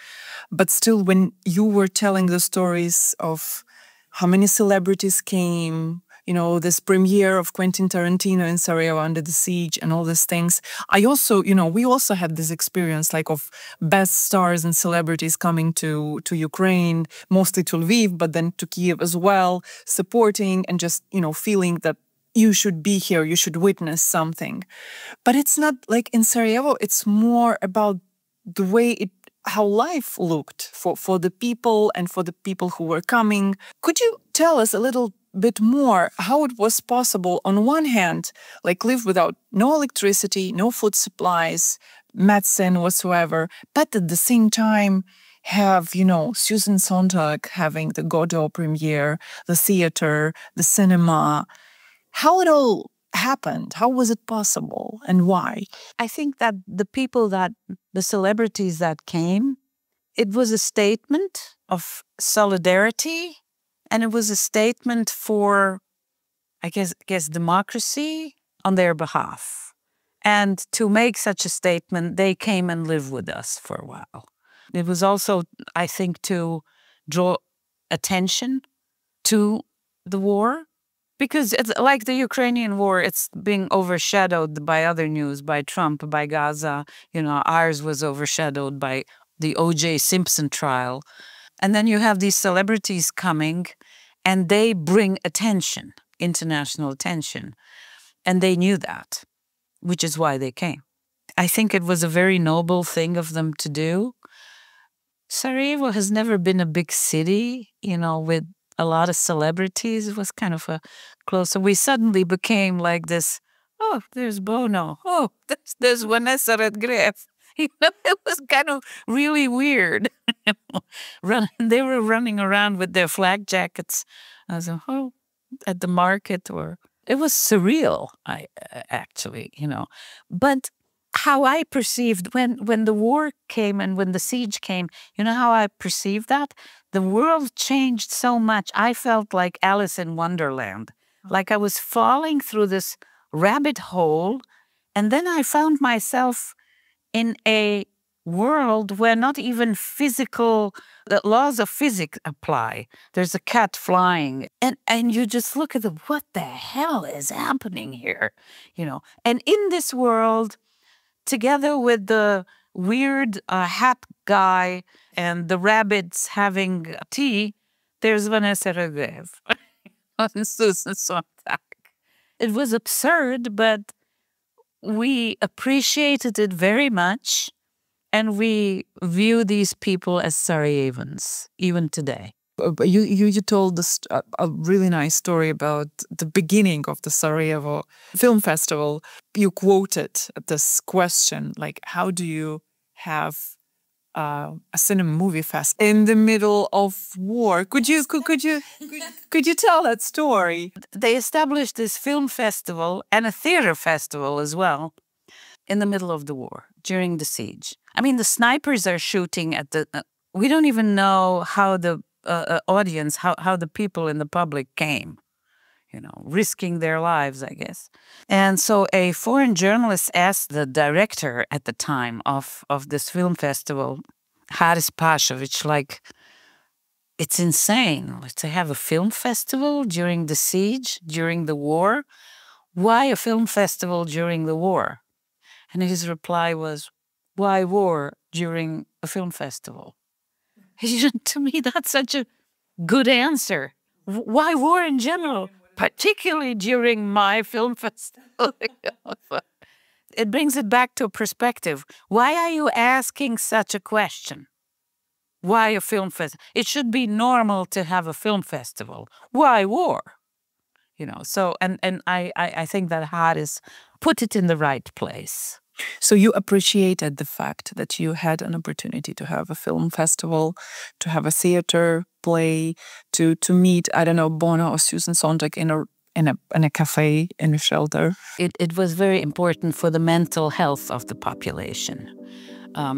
But still, when you were telling the stories of how many celebrities came, you know, this premiere of Quentin Tarantino in Sarajevo under the siege and all these things. I also, you know, we also had this experience like of best stars and celebrities coming to Ukraine, mostly to Lviv, but then to Kiev as well, supporting and just, you know, feeling that you should be here, you should witness something. But it's not like in Sarajevo, it's more about the way how life looked for the people and for the people who were coming. Could you tell us a little bit more how it was possible, on one hand, like live without no electricity, no food supplies, medicine whatsoever, but at the same time have, you know, Susan Sontag having the Godot premiere, the theater, the cinema. How it all happened? How was it possible and why? I think that the celebrities that came, it was a statement of solidarity. And it was a statement for, I guess, democracy on their behalf. And to make such a statement, they came and lived with us for a while. It was also, I think, to draw attention to the war. Because it's like the Ukrainian war, it's being overshadowed by other news, by Trump, by Gaza. You know, ours was overshadowed by the O.J. Simpson trial. And then you have these celebrities coming and they bring attention, international attention. And they knew that, which is why they came. I think it was a very noble thing of them to do. Sarajevo has never been a big city, you know, with a lot of celebrities. It was kind of a close. So we suddenly became like this, oh, there's Bono. Oh, there's Vanessa Redgrave. You know, it was kind of really weird. They were running around with their flag jackets. I was like, oh, at the market, or it was surreal. Actually, you know, but how I perceived when the war came and when the siege came, you know how I perceived that? The world changed so much. I felt like Alice in Wonderland, like I was falling through this rabbit hole, and then I found myself in a world where not even the laws of physics apply. There's a cat flying, and you just look at what the hell is happening here, you know? And in this world, together with the weird hat guy and the rabbits having tea, there's Vanessa Redgrave and Susan Sontag. It was absurd, but we appreciated it very much, and we view these people as Sarajevans, even today. You told a really nice story about the beginning of the Sarajevo Film Festival. You quoted this question, like, how do you have a cinema movie fest in the middle of war? Could you tell that story? They established this film festival and a theater festival as well in the middle of the war, during the siege. I mean, the snipers are shooting at the... we don't even know how the audience, how the people in the public came, you know, risking their lives, I guess. And so a foreign journalist asked the director at the time of this film festival, Haris Pashovic, like, it's insane to have a film festival during the siege, during the war. Why a film festival during the war? And his reply was, why war during a film festival? To me, that's such a good answer. Why war in general, particularly during my film festival? it brings it back to perspective. Why are you asking such a question? Why a film festival? It should be normal to have a film festival. Why war? So, and I think that Haris put it in the right place. So you appreciated the fact that you had an opportunity to have a film festival, to have a theater play, to meet, I don't know, Bona or Susan Sontag in a cafe, in a shelter. It was very important for the mental health of the population.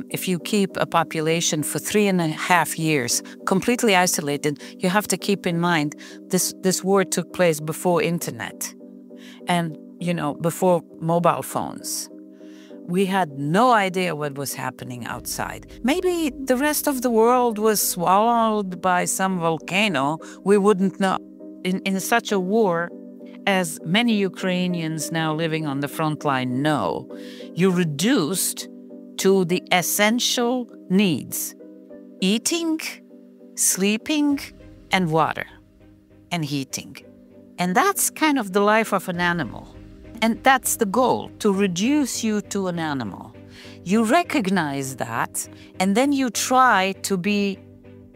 If you keep a population for 3.5 years completely isolated, you have to keep in mind this war took place before internet and, before mobile phones. We had no idea what was happening outside. Maybe the rest of the world was swallowed by some volcano. We wouldn't know. In such a war, as many Ukrainians now living on the front line know, you're reduced to the essential needs: eating, sleeping, and water, and heating. And that's kind of the life of an animal. And that's the goal, to reduce you to an animal. You recognize that, and then you try to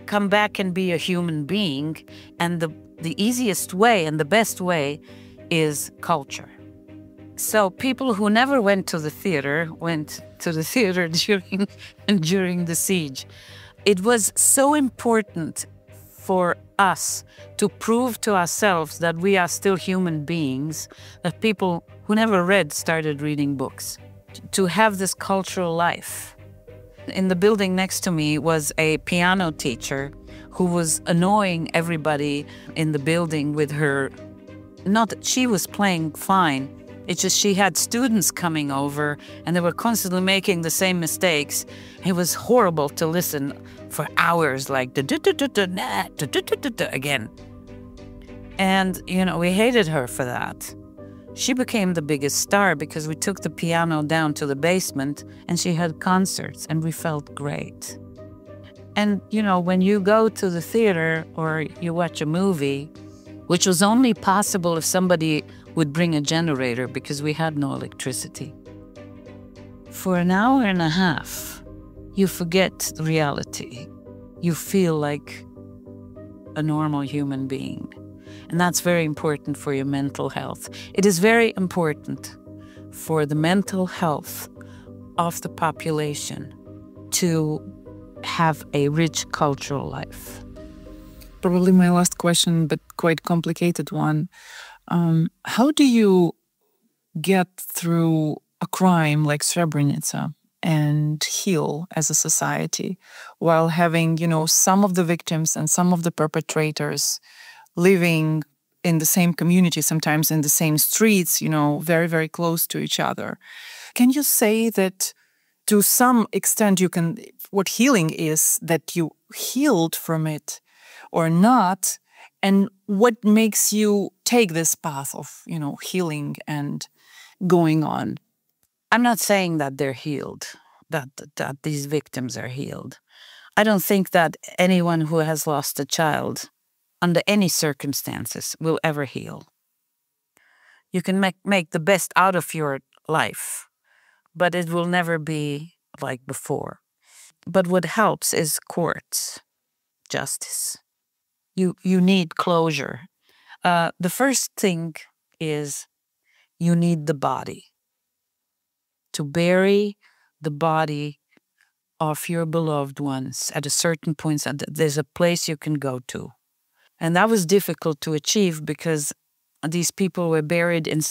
come back and be a human being. And the easiest way and the best way is culture. So people who never went to the theater went to the theater during the siege. It was so important for us to prove to ourselves that we are still human beings, that people who never read started reading books, to have this cultural life. In the building next to me was a piano teacher who was annoying everybody in the building with her. Not that she was playing fine, it's just she had students coming over and they were constantly making the same mistakes. It was horrible to listen for hours, like again. And, we hated her for that. She became the biggest star because we took the piano down to the basement and she had concerts and we felt great. And, when you go to the theater or you watch a movie, which was only possible if somebody would bring a generator because we had no electricity. For an hour and a half, you forget reality. You feel like a normal human being. And that's very important for your mental health. It is very important for the mental health of the population to have a rich cultural life. Probably my last question, but quite complicated one. How do you get through a crime like Srebrenica and heal as a society while having, some of the victims and some of the perpetrators living in the same community, sometimes in the same streets, very, very close to each other? Can you say that to some extent what healing is, that you healed from it or not? And what makes you take this path of, healing and going on? I'm not saying that they're healed, that these victims are healed. I don't think that anyone who has lost a child under any circumstances will ever heal. You can make the best out of your life, but it will never be like before. But what helps is courts, justice. You need closure. The first thing is you need the body. To bury the body of your beloved ones at a certain point, there's a place you can go to. And that was difficult to achieve because these people were buried in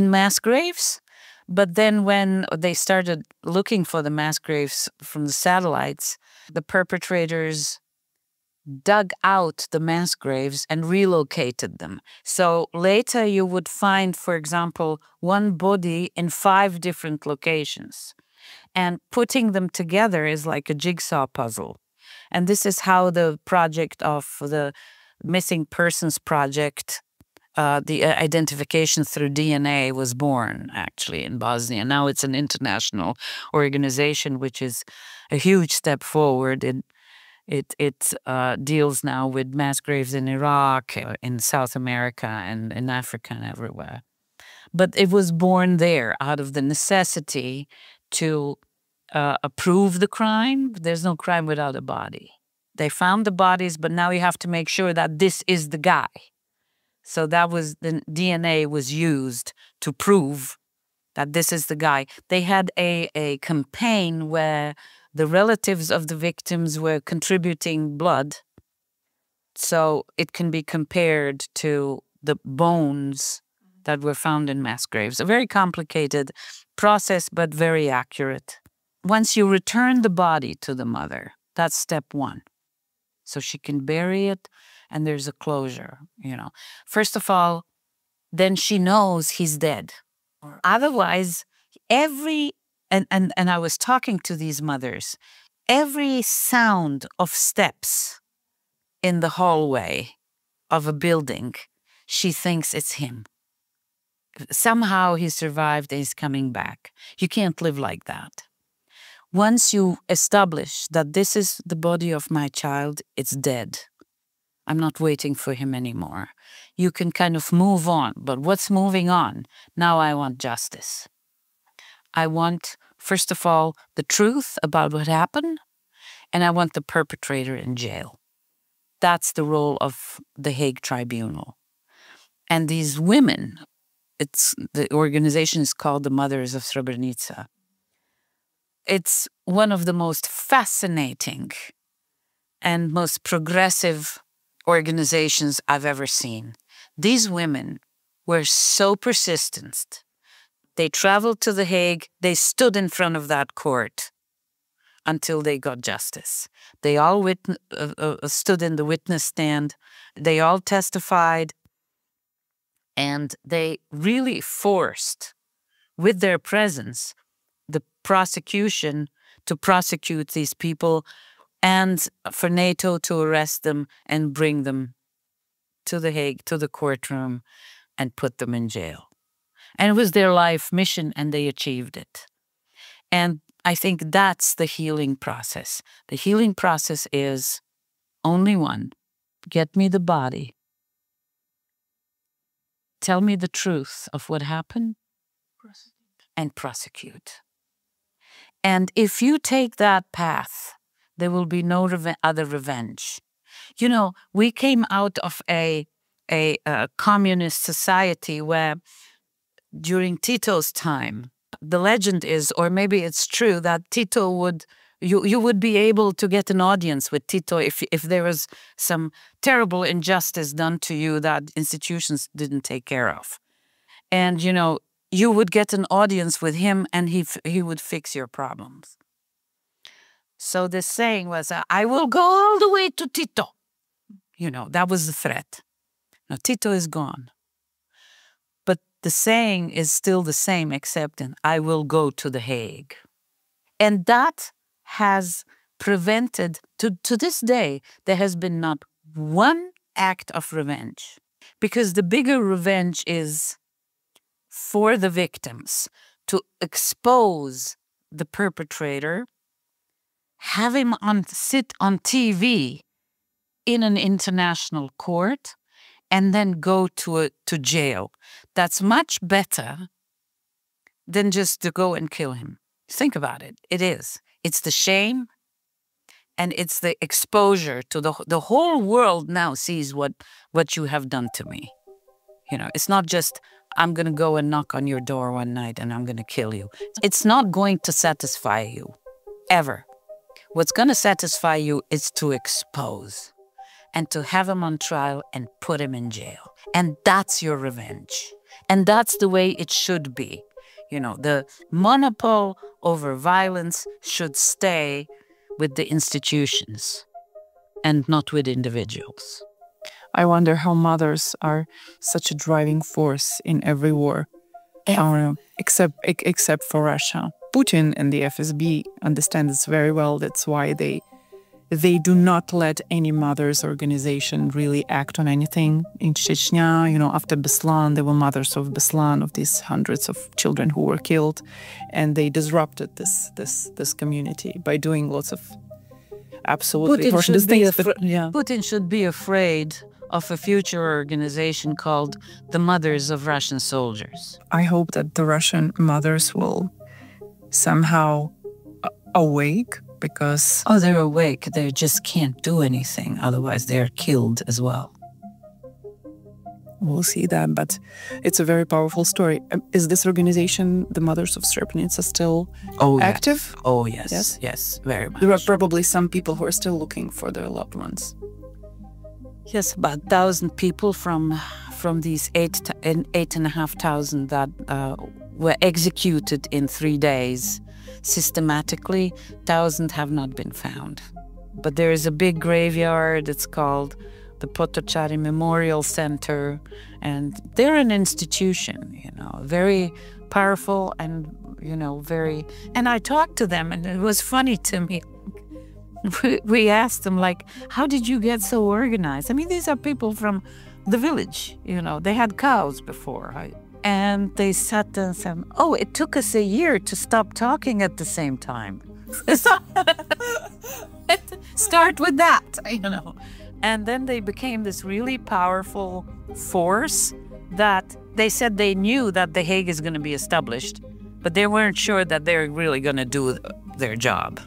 mass graves. But then when they started looking for the mass graves from the satellites, the perpetrators dug out the mass graves and relocated them. So later you would find, for example, one body in 5 different locations. And putting them together is like a jigsaw puzzle. And this is how the project of the Missing Persons Project, the identification through DNA, was born, actually, in Bosnia. Now it's an international organization, which is a huge step forward. It deals now with mass graves in Iraq, in South America, and in Africa, and everywhere. But it was born there out of the necessity to approve the crime. There's no crime without a body. They found the bodies, but now you have to make sure that this is the guy. So that was the DNA was used to prove that this is the guy. They had a campaign where the relatives of the victims were contributing blood, so it can be compared to the bones that were found in mass graves. A very complicated process, but very accurate. Once you return the body to the mother, that's step one. So she can bury it, and there's a closure, you know. First of all, then she knows he's dead. Otherwise, and I was talking to these mothers, every sound of steps in the hallway of a building, she thinks it's him. Somehow he survived and he's coming back. You can't live like that. Once you establish that this is the body of my child, it's dead. I'm not waiting for him anymore. You can kind of move on. But what's moving on? Now I want justice. I want, first of all, the truth about what happened, and I want the perpetrator in jail. That's the role of the Hague Tribunal. And these women, the organization is called the Mothers of Srebrenica. It's one of the most fascinating and most progressive organizations I've ever seen. These women were so persistent. They traveled to The Hague. They stood in front of that court until they got justice. They all stood in the witness stand. They all testified. And they really forced, with their presence, the prosecution to prosecute these people and for NATO to arrest them and bring them to The Hague, to the courtroom, and put them in jail. And it was their life mission, and they achieved it. And I think that's the healing process. The healing process is only one. Get me the body. Tell me the truth of what happened, and prosecute. And if you take that path, there will be no other revenge. You know, we came out of a communist society where during Tito's time, the legend is, or maybe it's true, that Tito would, you would be able to get an audience with Tito if there was some terrible injustice done to you that institutions didn't take care of. And, you know, you would get an audience with him and he would fix your problems. So the saying was, I will go all the way to Tito. You know, that was the threat. Now, Tito is gone. But the saying is still the same, except in, I will go to The Hague. And that has prevented, to this day, there has been not one act of revenge. Because the bigger revenge is for the victims to expose the perpetrator, have him sit on TV in an international court, and then go to jail. That's much better than just to go and kill him. Think about it. It is. It's the shame, and it's the exposure to the whole world now sees what you have done to me. You know, it's not just, I'm going to go and knock on your door one night and I'm going to kill you. It's not going to satisfy you, ever. What's going to satisfy you is to expose and to have him on trial and put him in jail. And that's your revenge. And that's the way it should be. You know, the monopoly over violence should stay with the institutions and not with individuals. I wonder how mothers are such a driving force in every war, except for Russia. Putin and the FSB understand this very well. That's why they do not let any mothers organization really act on anything. In Chechnya, you know, after Beslan, there were mothers of Beslan, of these hundreds of children who were killed, and they disrupted this community by doing lots of absolutely Putin should be afraid of a future organization called the Mothers of Russian Soldiers. I hope that the Russian mothers will somehow awake, because... Oh, they're awake. They just can't do anything. Otherwise, they're killed as well. We'll see that, but it's a very powerful story. Is this organization, the Mothers of Srebrenica, still active? Yes. Oh, yes. Yes, very much. There are probably some people who are still looking for their loved ones. Yes, about 1,000 people from these 8,500 that were executed in 3 days systematically. 1,000 have not been found. But there is a big graveyard. It's called the Potočari Memorial Center, and they're an institution, very powerful and, very... And I talked to them, and it was funny to me. We asked them, how did you get so organized? I mean, these are people from the village, they had cows before. And they sat there and said, oh, it took us a year to stop talking at the same time. Start with that, And then they became this really powerful force that they said they knew that The Hague is going to be established, but they weren't sure that they're really going to do their job.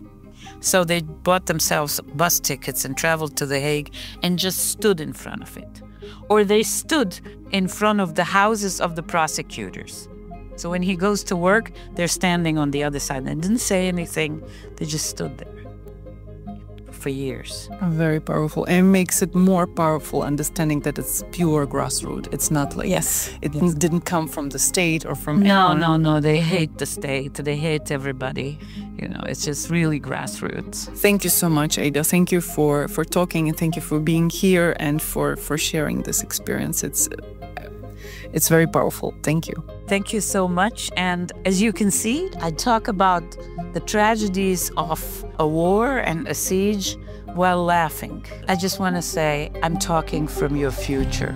So they bought themselves bus tickets and traveled to The Hague and just stood in front of it. Or they stood in front of the houses of the prosecutors. So when he goes to work, they're standing on the other side. They didn't say anything. They just stood there for years. Very powerful. And it makes it more powerful understanding that it's pure grassroots. It's not like it didn't come from the state or from anyone. No. They hate the state. They hate everybody. It's just really grassroots. Thank you so much, Aida. Thank you for talking, and thank you for being here and for sharing this experience. It's very powerful. Thank you. Thank you so much. And as you can see, I talk about the tragedies of a war and a siege while laughing. I just want to say, I'm talking from your future.